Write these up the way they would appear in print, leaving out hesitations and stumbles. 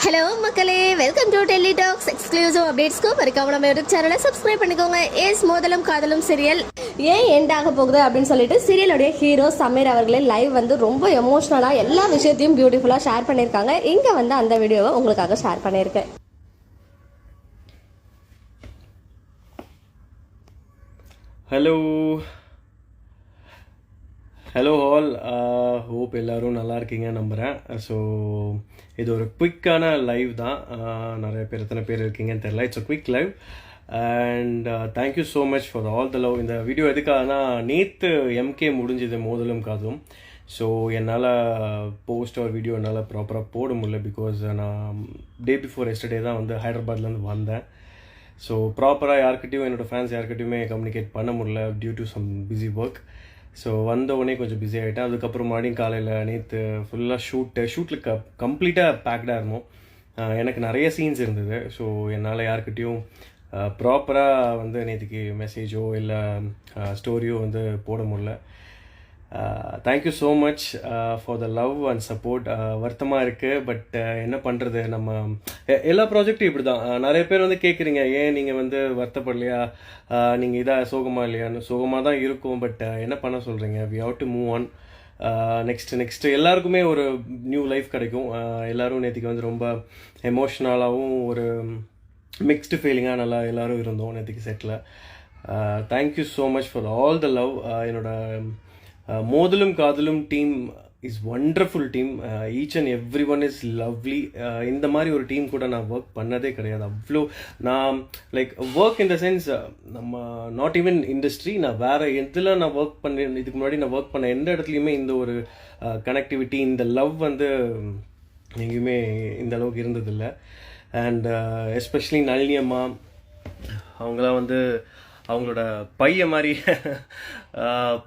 Hello மக்களே, welcome to Delhi talks. Exclusive அப்டேட்ஸ்க்கு மறக்காம நம்ம யூடியூப் சேனலை சப்ஸ்கிரைப் பண்ணிக்கோங்க. எஸ் மோதலும் காதலும் சீரியல் ஏன் எண்ட் ஆக போகுது அப்படின்னு சொல்லிட்டு சீரியலுடைய ஹீரோ சமீர் அவர்களே லைவ் வந்து ரொம்ப எமோஷ்னலாக எல்லா விஷயத்தையும் பியூட்டிஃபுல்லாக ஷேர் பண்ணியிருக்காங்க. இங்கே வந்து அந்த வீடியோவை உங்களுக்காக ஷேர் பண்ணியிருக்கேன். ஹலோ ஆல், ஹோப் எல்லோரும் நல்லா இருக்கீங்க நம்புகிறேன். ஸோ இது ஒரு குவிக்கான லைவ் தான். நிறைய பேர் எத்தனை பேர் இருக்கீங்கன்னு தெரியல. It's a quick live and thank you so much for all the love. இந்த வீடியோ எதுக்காகனா, நேற்று எம்கே முடிஞ்சது மோதலும் காதும். ஸோ என்னால் போஸ்ட் ஒரு வீடியோ என்னால் ப்ராப்பராக போட முடியல. பிகாஸ் நான் டே பிஃபோர் எஸ்டர்டே தான் வந்து ஹைதராபாத்லேருந்து வந்தேன். ஸோ ப்ராப்பராக யார்கிட்டையும் என்னோடய ஃபேன்ஸ் யார்கிட்டையுமே கம்யூனிகேட் பண்ண முடியல due to some busy work. So வந்தவுடனே கொஞ்சம் பிஸி ஆகிட்டேன். அதுக்கப்புறம் மறுபடியும் காலையில் நேற்று ஃபுல்லாக ஷூட்டில் கம்ப்ளீட்டாக பேக்டாக இருந்தோம். எனக்கு நிறைய சீன்ஸ் இருந்தது. ஸோ என்னால் யார்கிட்டையும் ப்ராப்பராக வந்து நேற்றுக்கு மெசேஜோ இல்லை ஸ்டோரியோ வந்து போட முடியல. Thank you so much for the love and support. வருத்தமாக இருக்குது, பட் என்ன பண்ணுறது, நம்ம எல்லா ப்ராஜெக்டும் இப்படி தான். நிறைய பேர் வந்து கேட்குறீங்க, ஏன் நீங்கள் வந்து வருத்தப்படலையா, நீங்கள் இதாக சோகமாக இல்லையான்னு. சோகமாக தான் இருக்கும், பட் என்ன பண்ண சொல்கிறீங்க, we have to move on. Next எல்லாருக்குமே ஒரு நியூ லைஃப் கிடைக்கும். எல்லோரும் நேற்றுக்கு வந்து ரொம்ப எமோஷ்னலாகவும் ஒரு மிக்ஸ்டு ஃபீலிங்காக நல்லா எல்லோரும் இருந்தோம் நேற்றுக்கு settle. Thank you so much for all the love. என்னோட மோதலும் காதலும் team is wonderful team. Each and every one is lovely. இந்த மாதிரி ஒரு டீம் கூட நான் ஒர்க் பண்ணதே கிடையாது. அவ்வளோ நான் like work in the sense, நம்ம நாட் ஈவன் இண்டஸ்ட்ரி, நான் வேறு எதில் நான் ஒர்க் பண்ணேன், இதுக்கு முன்னாடி நான் ஒர்க் பண்ண எந்த இடத்துலையுமே இந்த ஒரு கனெக்டிவிட்டி, இந்த லவ் வந்து எங்கேயுமே இந்த அளவுக்கு இருந்ததில்லை. அண்ட் எஸ்பெஷலி நளினி அம்மா, அவங்களாம் வந்து அவங்களோட பையன் மாதிரி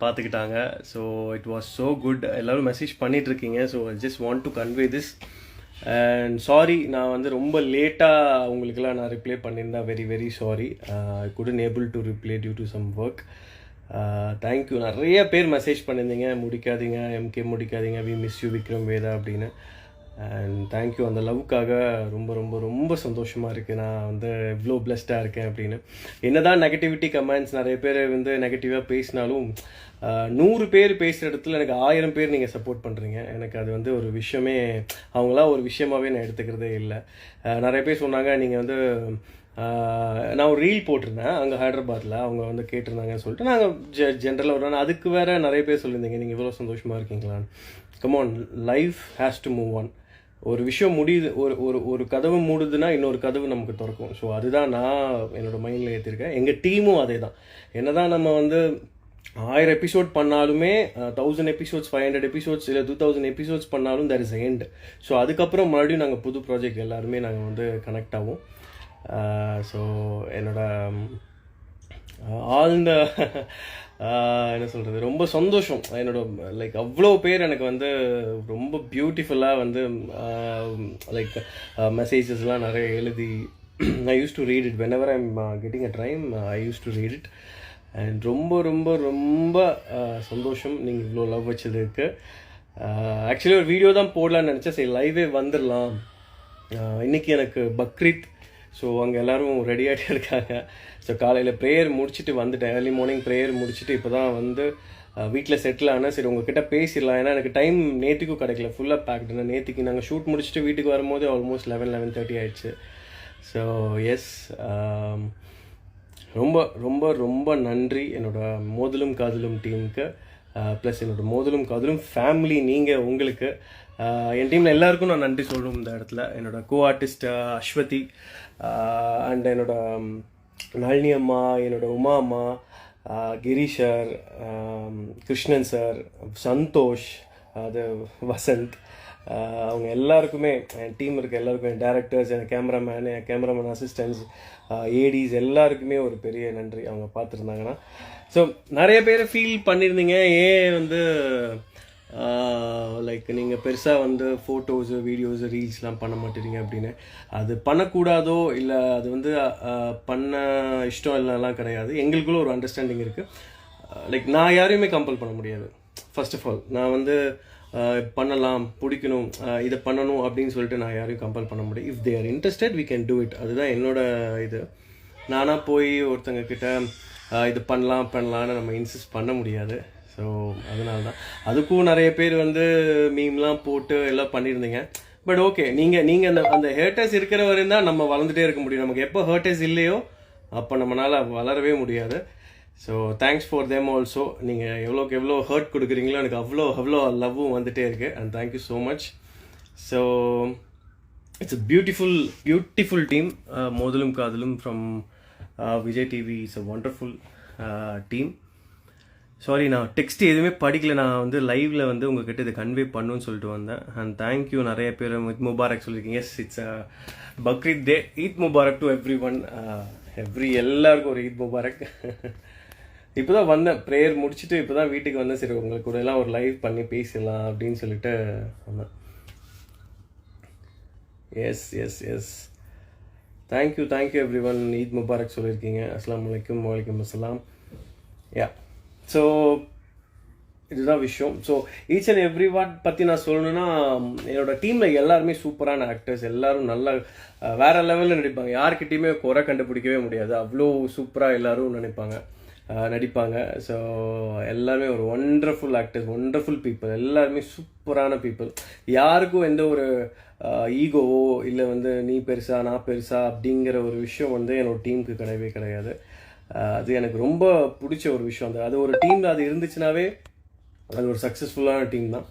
பார்த்துக்கிட்டாங்க. So it was so good. எல்லோரும் மெசேஜ் பண்ணிகிட்ருக்கீங்க. So I just want to convey this. And sorry, நான் வந்து ரொம்ப லேட்டாக உங்களுக்கெல்லாம் நான் ரிப்ளை பண்ணியிருந்தேன். Very very sorry. I couldn't able to reply due to some work. Thank you. நிறைய பேர் மெசேஜ் பண்ணியிருந்தீங்க, முடிக்காதீங்க எம்கே, முடிக்காதீங்க, we miss you Vikram Vedha அப்படின்னு. And thank you. அந்த லவ்வுக்காக ரொம்ப ரொம்ப ரொம்ப சந்தோஷமாக இருக்குது. நான் வந்து இவ்வளோ பிளஸ்டாக இருக்கேன் அப்படின்னு. என்ன தான் நெகட்டிவிட்டி கமெண்ட்ஸ் நிறைய பேர் வந்து நெகட்டிவாக பேசினாலும், 100 பேர் பேசுகிற இடத்துல எனக்கு 1000 பேர் நீங்கள் சப்போர்ட் பண்ணுறீங்க. எனக்கு அது வந்து ஒரு விஷயமே, அவங்களாம் ஒரு விஷயமாகவே நான் எடுத்துக்கிறதே இல்லை. நிறைய பேர் சொன்னாங்க, நீங்கள் வந்து நான் ஒரு ரீல் போட்டிருந்தேன் அங்கே ஹைதராபாத்தில், அவங்க வந்து கேட்டிருந்தாங்கன்னு சொல்லிட்டு நாங்கள் ஜென்ரலாக ஒரு அதுக்கு வேறு நிறைய பேர் சொல்லியிருந்தீங்க, நீங்கள் இவ்வளோ சந்தோஷமாக இருக்கீங்களான்னு. Come on, life has to move on. ஒரு விஷயம் முடியுது, ஒரு கதவு மூடுதுன்னா இன்னொரு கதவு நமக்கு திறக்கும். ஸோ அதுதான் நான் என்னோடய மைண்டில் ஏற்றிருக்கேன். எங்கள் டீமும் அதே தான். என்ன தான் நம்ம வந்து 1000 எபிசோட் பண்ணாலுமே, 1000 எபிசோட்ஸ், 500 எபிசோட்ஸ், இல்லை 2000 எபிசோட்ஸ் பண்ணாலும் there is a end. So அதுக்கப்புறம் மறுபடியும் நாங்கள் புது ப்ராஜெக்ட் எல்லாருமே நாங்கள் வந்து கனெக்ட் ஆகும். ஸோ என்னோட ஆழ்ந்த என்ன சொல்கிறது, ரொம்ப சந்தோஷம். என்னோட லைக் அவ்வளோ பேர் எனக்கு வந்து ரொம்ப பியூட்டிஃபுல்லாக வந்து லைக் மெசேஜஸ்லாம் நிறைய எழுதி, I use to read it whenever I'm getting a time. I used to read it. And ரொம்ப ரொம்ப ரொம்ப சந்தோஷம் நீங்கள் இவ்வளோ லவ் வச்சதுக்கு. ஆக்சுவலி ஒரு வீடியோ தான் போடலான்னு நினச்சேன். சரி, லைவே வந்துடலாம். இன்றைக்கி எனக்கு பக்ரீத். ஸோ அங்கே எல்லோரும் ரெடி ஆகிட்டு இருக்காங்க. ஸோ காலையில் ப்ரேயர் முடிச்சுட்டு வந்துட்டேன். ஏர்லி மார்னிங் ப்ரேயர் முடிச்சுட்டு இப்போ தான் வந்து வீட்டில் செட்டில் ஆனால். சரி, உங்ககிட்ட பேசிடலாம். ஏன்னா எனக்கு டைம் நேற்றுக்கும் கிடைக்கல, ஃபுல்லாக பேக்டுனா. நேற்றுக்கு நாங்கள் ஷூட் முடிச்சுட்டு வீட்டுக்கு வரும்போது ஆல்மோஸ்ட் 11:30 ஆயிடுச்சு. ஸோ எஸ், ரொம்ப ரொம்ப ரொம்ப நன்றி என்னோடய மோதலும் காதலும் டீமுக்கு, ப்ளஸ் என்னோடய மோதலும் காதலும் ஃபேமிலி. நீங்கள் உங்களுக்கு என் டீமில் எல்லாருக்கும் நான் நன்றி சொல்லணும் இந்த இடத்துல. என்னோடய கோ ஆர்டிஸ்ட் அஸ்வதி, அண்ட் என்னோட நளினி அம்மா, என்னோடய உமா அம்மா, கிரீஷ் சார், கிருஷ்ணன் சார், சந்தோஷ், அது வசந்த், அவங்க எல்லாருக்குமே, என் டீம் இருக்க எல்லாருக்கும், என் டேரக்டர்ஸ், என் கேமராமேன் அசிஸ்டன்ட்ஸ், ஏடிஸ் எல்லாருக்குமே ஒரு பெரிய நன்றி. அவங்க பார்த்துருந்தாங்கன்னா. ஸோ நிறைய பேர் ஃபீல் பண்ணியிருந்தீங்க, ஏன் வந்து லைக் நீங்கள் பெருசாக வந்து ஃபோட்டோஸு, வீடியோஸு, ரீல்ஸ்லாம் பண்ண மாட்டேறீங்க அப்படின்னு. அது பண்ணக்கூடாதோ இல்லை அது வந்து பண்ண இஷ்டம் இல்லைலாம் கிடையாது. எங்களுக்குள்ள ஒரு அண்டர்ஸ்டாண்டிங் இருக்குது. லைக் நான் யாரையுமே கம்பல் பண்ண முடியாது. ஃபர்ஸ்ட் ஆஃப் ஆல், நான் வந்து பண்ணலாம், பிடிக்கணும், இதை பண்ணணும் அப்படின்னு சொல்லிட்டு நான் யாரையும் கம்பல் பண்ண முடியும். If they are interested we can do it. அதுதான் என்னோட இது. நானாக போய் ஒருத்தங்க கிட்ட இது பண்ணலான்னு நம்ம இன்சிஸ்ட் பண்ண முடியாது. ஸோ அதனால தான் அதுக்கும் நிறைய பேர் வந்து மீம்லாம் போட்டு எல்லாம் பண்ணியிருந்தீங்க. பட் ஓகே, நீங்கள் அந்த ஹேட்டர்ஸ் இருக்கிற வரையும் தான் நம்ம வளர்ந்துட்டே இருக்க முடியும். நமக்கு எப்போ ஹேட்டர்ஸ் இல்லையோ அப்போ நம்மளால் வளரவே முடியாது. So thanks for them also. நீங்கள் எவ்வளோக்கு எவ்வளோ ஹர்ட் கொடுக்குறீங்களோ எனக்கு அவ்வளோ லவ்வும் வந்துகிட்டே இருக்குது. And thank you so much. So it's a beautiful team. Modhalum Kaadhalum from Vijay TV it's a wonderful team. Sorry, நான் டெக்ஸ்ட் எதுவுமே படிக்கல. நான் வந்து லைவ்ல வந்து உங்ககிட்ட இதை கன்வே பண்ணுன்னு சொல்லிட்டு வந்தேன். And thank you. நிறைய பேர் ஈத் முபாரக் சொல்லியிருக்கீங்க. Yes, it's Bakrid day. Eid Mubarak to everyone. எல்லாருக்கும் ஒரு ஈத் முபாரக். இப்போ தான் வந்தேன், ப்ரேயர் முடிச்சுட்டு இப்போ தான் வீட்டுக்கு வந்தேன். சரி, உங்களுக்கு கூட எல்லாம் ஒரு லைவ் பண்ணி பேசலாம் அப்படின்னு சொல்லிட்டு வந்தேன். Yes thank you every one. Eid Mubarak சொல்லியிருக்கீங்க. அஸ்ஸலாமு அலைக்கும். வலைக்கம் அஸ்ஸலாம். யா, ஸோ இதுதான் விஷயம். So each and every one பற்றி நான் சொல்லணுன்னா, என்னோட டீமில் எல்லாருமே சூப்பரான ஆக்டர்ஸ். எல்லோரும் நல்லா வேறு லெவலில் நடிப்பாங்க. யார்கிட்டையுமே குறை கண்டுபிடிக்கவே முடியாது. அவ்வளோ சூப்பராக எல்லோரும் நடிப்பாங்க. ஸோ எல்லாருமே ஒரு ஒண்டர்ஃபுல் ஆக்டர்ஸ், ஒண்டர்ஃபுல் பீப்புள். எல்லாருமே சூப்பரான பீப்புள். யாருக்கும் எந்த ஒரு ஈகோவோ இல்லை வந்து நீ பெருசா நான் பெருசா அப்படிங்கிற ஒரு விஷயம் வந்து என்னோட டீமுக்கு கிடையாது. அது எனக்கு ரொம்ப பிடிச்ச ஒரு விஷயம். அது ஒரு டீமில் அது இருந்துச்சுனாவே அது ஒரு சக்ஸஸ்ஃபுல்லான டீம் தான்.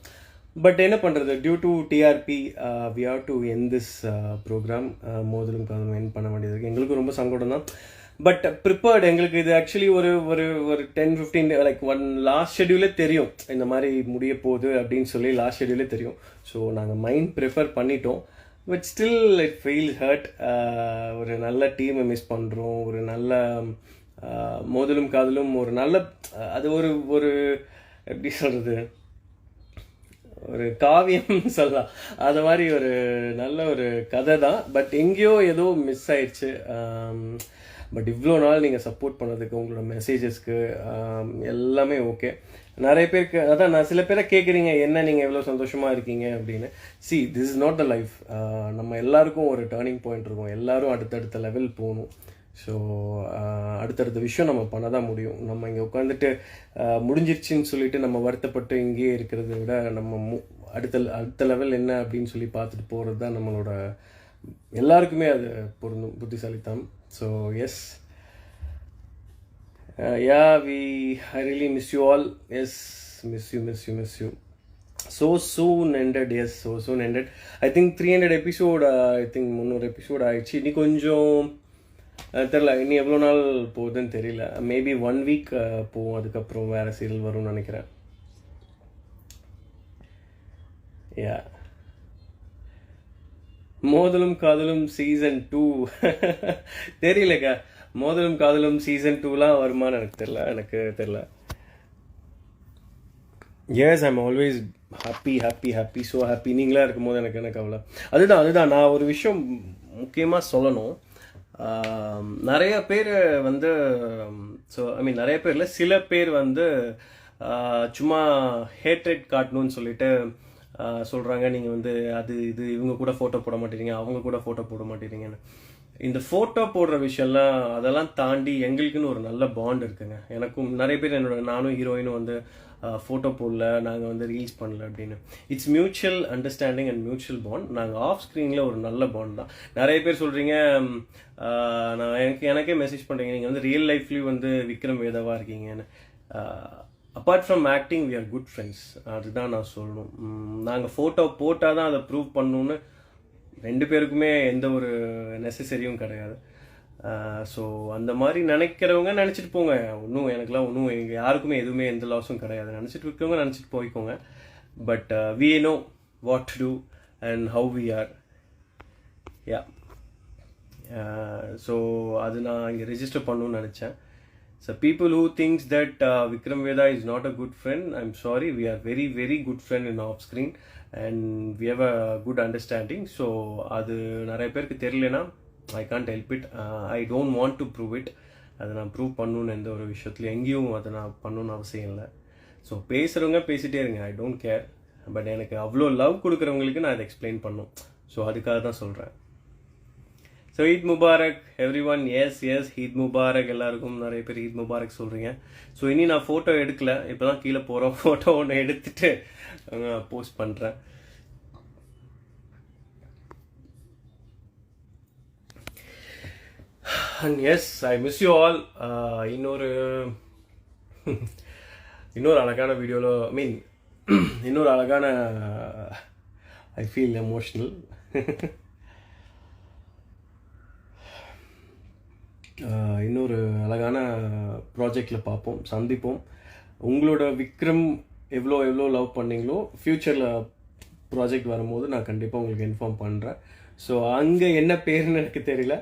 பட் என்ன பண்ணுறது, due to TRP we have to end this program. Modhalum Kaadhalum என் பண்ண வேண்டியது இருக்குது. எங்களுக்கு ரொம்ப சங்கடம் தான். But prepared. எங்களுக்கு இது ஆக்சுவலி ஒரு ஒரு 10-15 லைக் ஒன் லாஸ்ட் ஷெட்யூலே தெரியும் இந்த மாதிரி முடிய போகுது அப்படின்னு சொல்லி. லாஸ்ட் ஷெட்யூலே தெரியும். ஸோ நாங்கள் மைண்ட் ப்ரிஃபர் பண்ணிட்டோம். But still it feel hurt. ஒரு நல்ல டீமை மிஸ் பண்ணுறோம். ஒரு நல்ல மோதலும் காதலும் ஒரு நல்ல அது ஒரு எப்படி சொல்கிறது, ஒரு காவியம் சொல்லலாம். அது மாதிரி ஒரு நல்ல ஒரு கதை தான். பட் எங்கேயோ ஏதோ மிஸ் ஆயிடுச்சு. பட் இவ்வளோ நாள் நீங்கள் சப்போர்ட் பண்ணதுக்கு, உங்களோட மெசேஜஸ்க்கு எல்லாமே ஓகே. நிறைய பேருக்கு அதான் நான் சில பேரை கேட்குறீங்க, என்ன நீங்கள் எவ்வளோ சந்தோஷமாக இருக்கீங்க அப்படின்னு. C, this is not the life. நம்ம எல்லாருக்கும் ஒரு டேர்னிங் பாயிண்ட் இருக்கும். எல்லாரும் அடுத்தடுத்த லெவல் போகணும். ஸோ அடுத்தடுத்த விஷயம் நம்ம பண்ண தான் முடியும். நம்ம இங்கே உட்காந்துட்டு முடிஞ்சிருச்சுன்னு சொல்லிட்டு நம்ம வருத்தப்பட்டு இங்கேயே இருக்கிறத விட நம்ம அடுத்த லெவல் என்ன அப்படின்னு சொல்லி பார்த்துட்டு போகிறது தான் நம்மளோட எல்லாருக்குமே அது பொருந்தும், புத்திசாலித்தனம். So yes, I really miss you all. Yes, miss you. So soon ended. Yes, so soon ended. I think 300 episode, I think 300 episode ஆயிடுச்சு. இனி கொஞ்சம் தெரில, இனி எவ்வளோ நாள் போகுதுன்னு தெரியல. மேபி 1 week போகும். அதுக்கப்புறம் வேறு சீரியல் வரும்னு நினைக்கிறேன். யா, மோதலும் காதலும் சீசன் 2 தெரியலக்கா. மோதலும் காதலும் சீசன் 2லாம் வருமானு எனக்கு தெரியல. Yes, I'm always happy so happy. நீங்களா இருக்கும்போது எனக்கு என்ன கவலை. அதுதான் நான் ஒரு விஷயம் முக்கியமாக சொல்லணும். நிறைய பேர் வந்து ஸோ நிறைய பேரில் சில பேர் வந்து சும்மா ஹேட்ரேட் காட்டணும்னு சொல்லிட்டு சொல்கிறாங்க. நீங்கள் வந்து இது இவங்க கூட ஃபோட்டோ போட மாட்டேறீங்க, அவங்க கூட ஃபோட்டோ போட மாட்டேறீங்கன்னு. இந்த ஃபோட்டோ போடுற விஷயம்லாம் அதெல்லாம் தாண்டி எங்களுக்குன்னு ஒரு நல்ல பாண்ட் இருக்குங்க. எனக்கும் நிறைய பேர் நானும் ஹீரோயினும் வந்து ஃபோட்டோ போடல, நாங்கள் வந்து ரீல்ஸ் பண்ணல அப்படின்னு. It's mutual understanding and mutual bond. நாங்கள் ஆஃப் ஸ்க்ரீனில் ஒரு நல்ல பாண்ட் தான். நிறைய பேர் சொல்கிறீங்க, நான் எனக்கே மெசேஜ் பண்ணுறீங்க, நீங்கள் வந்து ரியல் லைஃப்லேயும் வந்து விக்ரம் வேதாவாக இருக்கீங்கன்னு. Apart from acting we are good friends. அதுதான் நான் சொல்லணும். நாங்கள் ஃபோட்டோ போட்டால் தான் அதை ப்ரூவ் பண்ணணுன்னு 2 பேருக்குமே எந்த ஒரு நெசசரியும் கிடையாது. ஸோ அந்த மாதிரி நினைக்கிறவங்க நினச்சிட்டு போங்க. எனக்குலாம் யாருக்குமே எதுவுமே எந்த லாஸும் கிடையாது. நினச்சிட்டு இருக்கவங்க நினச்சிட்டு போய்க்கோங்க. But we know what to do and how we are. Yeah, so அது நான் இங்கே ரெஜிஸ்டர் பண்ணணும்னு நினச்சேன். So people who thinks that Vikram Veda is not a good friend, I'm sorry, we are very very good friend in off screen and we have a good understanding. So அது நிறைய பேருக்கு தெரியலனா I can't help it. I don't want to prove it. அதை நான் prove பண்ணணுன்னு எந்த ஒரு விஷயத்துலையும் எங்கேயும் அதை நான் பண்ணணுன்னு அவசியம் இல்லை. ஸோ பேசுகிறவங்க பேசிகிட்டே இருங்க, ஐ டோன்ட் கேர். பட் எனக்கு அவ்வளோ லவ் கொடுக்குறவங்களுக்கு நான் அதை எக்ஸ்பிளைன் பண்ணும். ஸோ அதுக்காக தான் சொல்கிறேன். So Eid Mubarak everyone. Yes Eid Mubarak எல்லாருக்கும். நிறைய பேர் ஈத் முபாரக் சொல்கிறீங்க. ஸோ இனி நான் ஃபோட்டோ எடுக்கல, இப்போ தான் கீழே போகிறோம். ஃபோட்டோ ஒன்று எடுத்துட்டு போஸ்ட் பண்ணுறேன். And yes I miss you all. இன்னொரு அழகான வீடியோவில் இன்னொரு அழகான ஐ ஃபீல் எமோஷ்னல். இன்னொரு அழகான ப்ராஜெக்டில் பார்ப்போம், சந்திப்போம். உங்களோட விக்ரம் எவ்வளோ லவ் பண்ணீங்களோ ஃப்யூச்சரில் ப்ராஜெக்ட் வரும்போது நான் கண்டிப்பாக உங்களுக்கு இன்ஃபார்ம் பண்ணுறேன். ஸோ அங்கே என்ன பேருன்னு எனக்கு தெரியல.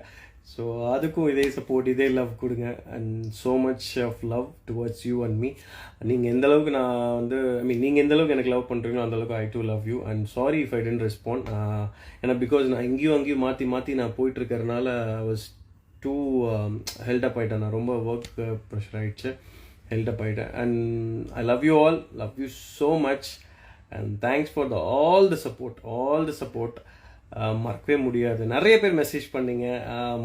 ஸோ அதுக்கும் இதே சப்போர்ட், இதே லவ் கொடுங்க. And so much of love towards you and me. நீங்கள் எந்த அளவுக்கு நான் வந்து நீங்கள் எந்த அளவுக்கு எனக்கு லவ் பண்ணுறீங்களோ அந்தளவுக்கு I do love you. And sorry if I didn't respond. ஏன்னா பிகாஸ் நான் அங்கேயும் மாற்றி நான் போயிட்டுருக்கறனால வாஸ் டூ ஹெல்டப் ஆகிட்டேன். நான் ரொம்ப ஒர்க் ப்ரெஷர் ஆகிடுச்சு, ஹெல்டப் ஆகிட்டேன். And I love you all, love you so much. And thanks for all the support. மறக்கவே முடியாது. நிறைய பேர் மெசேஜ் பண்ணீங்க.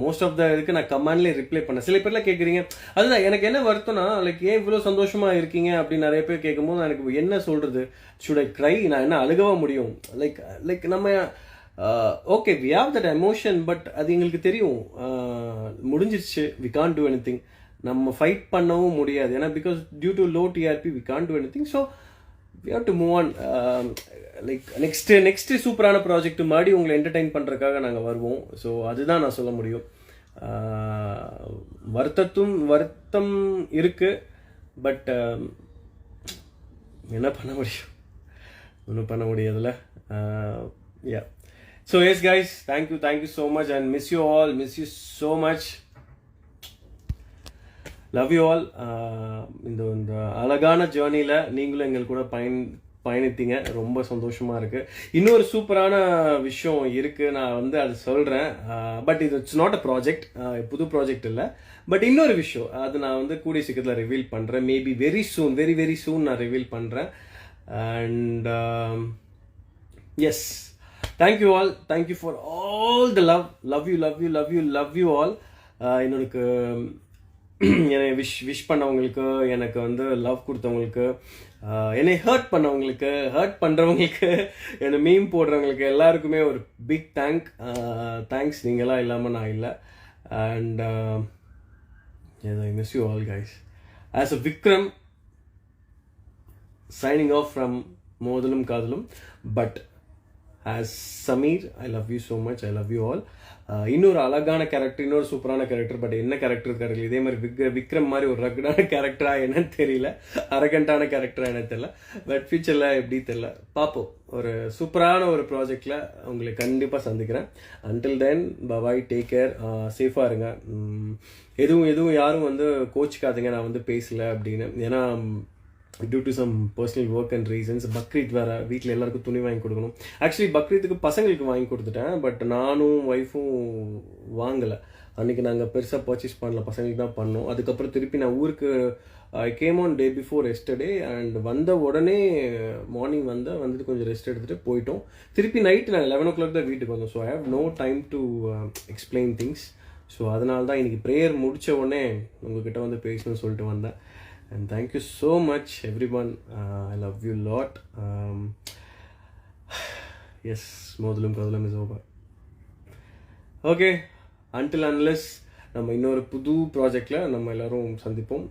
மோஸ்ட் ஆஃப் த இதுக்கு நான் கமெண்ட்லேயே ரிப்ளை பண்ணேன். சில பேர்லாம் கேட்குறீங்க, அதுதான் எனக்கு என்ன வருத்தம்னா, லைக் ஏன் இவ்வளோ சந்தோஷமாக இருக்கீங்க அப்படின்னு நிறைய பேர் கேட்கும்போது எனக்கு என்ன சொல்கிறது, ஷுட் ஐ க்ரை? நான் என்ன அழுகவா முடியும்? லைக் நம்ம okay we have that emotion, but அது எங்களுக்கு தெரியும் முடிஞ்சிருச்சு. We can't do anything. நம்ம ஃபைட் பண்ணவும் முடியாது. ஏன்னா because due to low TRP we can't do anything. So we have to move on. Like next சூப்பரான ப்ராஜெக்ட் மாதிரி உங்களை என்டர்டெயின் பண்ணுறதுக்காக நாங்கள் வருவோம். ஸோ அதுதான் நான் சொல்ல முடியும். வருத்தம் இருக்குது, பட் என்ன பண்ண முடியும்? ஒன்றும் பண்ண முடியாதுல்ல. Yeah. So yes guys, thank you so much and miss you all, miss you so much. Love you all. இந்த அழகான ஜேர்னியில் நீங்களும் எங்கள் கூட பயணித்தீங்க. ரொம்ப சந்தோஷமாக இருக்குது. இன்னொரு சூப்பரான விஷயம் இருக்குது, நான் வந்து அது சொல்கிறேன். பட் இது இட்ஸ் நாட் அ ப்ராஜெக்ட், புது ப்ராஜெக்ட் இல்லை. பட் இன்னொரு விஷயம் அது நான் வந்து கூடிய சீக்கிரத்தில் ரிவீல் பண்ணுறேன். மேபி வெரி சூன் நான் ரிவீல் பண்ணுறேன். And yes, thank you all. Thank you for all the love you all. என்னோட என்னை விஷ் பண்ணவங்களுக்கு, எனக்கு வந்து லவ் கொடுத்தவங்களுக்கு, என்னை ஹர்ட் பண்ணுறவங்களுக்கு, என்னை மீம் போடுறவங்களுக்கு எல்லாருக்குமே ஒரு பிக் தேங்க்ஸ். நீங்களாம் இல்லாமல் நான் இல்லை. And I miss you all guys. As a Vikram signing off from மோதலும் காதலும். But as Sameer, I love you so much. I love you all. இன்னொரு அழகான கேரக்டர், இன்னொரு சூப்பரான கேரக்டர். பட் என்ன கேரக்டர் தெரியல. இதே மாதிரி விக்ரம் மாதிரி ஒரு ரக்கடான கேரக்டரா என்னன்னு தெரியல, அரகண்டான கேரக்டரா என்னன்னு தெரியல. பட் ஃபியூச்சரில் எப்படி தெரியல, பார்ப்போம். ஒரு சூப்பரான ஒரு ப்ராஜெக்டில் உங்களை கண்டிப்பாக சந்திக்கிறேன். அன்டில் தென் பாய், டேக் கேர், சேஃபாக இருங்க. எதுவும் யாரும் வந்து கோச்சிக்காதுங்க நான் வந்து பேசலை அப்படின்னு. ஏன்னா due to some personal work and reasons. Bakrid வேறு, வீட்டில் எல்லாருக்கும் துணி வாங்கி கொடுக்கணும். ஆக்சுவலி பக்ரீத்துக்கு பசங்களுக்கு வாங்கி கொடுத்துட்டேன், பட் நானும் ஒய்ஃபும் வாங்கலை. அன்றைக்கி நாங்கள் பெருசாக பர்ச்சேஸ் பண்ணல, பசங்களுக்கு தான் பண்ணோம். அதுக்கப்புறம் திருப்பி நான் ஊருக்கு I came on day before yesterday. And வந்த உடனே மார்னிங் வந்துட்டு கொஞ்சம் ரெஸ்ட் எடுத்துகிட்டு போயிட்டோம். திருப்பி நைட்டு நான் 11 o'clock தான் வீட்டுக்கு வந்தோம். So I have no time to explain things. So அதனால தான் இன்றைக்கி ப்ரேயர் முடித்த உடனே உங்ககிட்ட வந்து பேசணும்னு சொல்லிட்டு வந்தேன். And thank you so much everyone. I love you a lot. Yes, மோதலும் காதலும் is over. Okay, until unless நம்ம இன்னொரு புது ப்ராஜெக்டில் நம்ம எல்லாரும் சந்திப்போம்.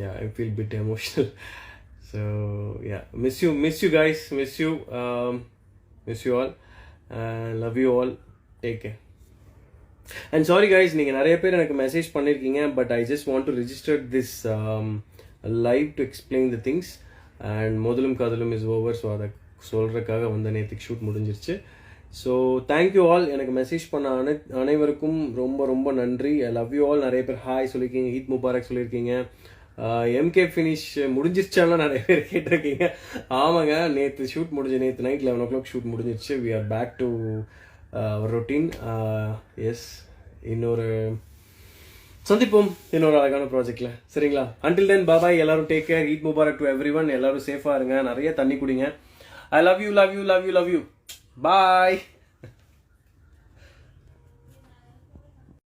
Yeah, I feel a bit emotional. So yeah, miss you guys, miss you all. Love you all. Take care. And sorry guys, நீங்கள் நிறைய பேர் எனக்கு மெசேஜ் பண்ணியிருக்கீங்க. But I just want to register this live to explain the things. And Modhalum Kaadhalum is over. So அதை சொல்கிறதுக்காக வந்த நேற்றுக்கு shoot முடிஞ்சிருச்சு. So thank you all. எனக்கு மெசேஜ் பண்ண அனைவருக்கும் ரொம்ப நன்றி. I love you all. நிறைய பேர் ஹாய் சொல்லியிருக்கீங்க, ஈத் முபாரக் சொல்லியிருக்கீங்க. எம்கே ஃபினிஷ் முடிஞ்சிருச்சாலாம் நிறைய பேர் கேட்டிருக்கீங்க. ஆமாங்க, நேற்று ஷூட் நேற்று நைட் 11 o'clock ஷூட் முடிஞ்சிருச்சு. We are back to routine. Yes, இன்னொரு சந்திப்போம் இன்னொரு அழகான ப்ராஜெக்ட்ல. சரிங்களா? Until then bye bye. எல்லாரும் take care. Eid Mubarak to everyone. எல்லாரும் சேஃபா இருங்க. நிறைய தண்ணி குடிங்க. I love you. பாய்.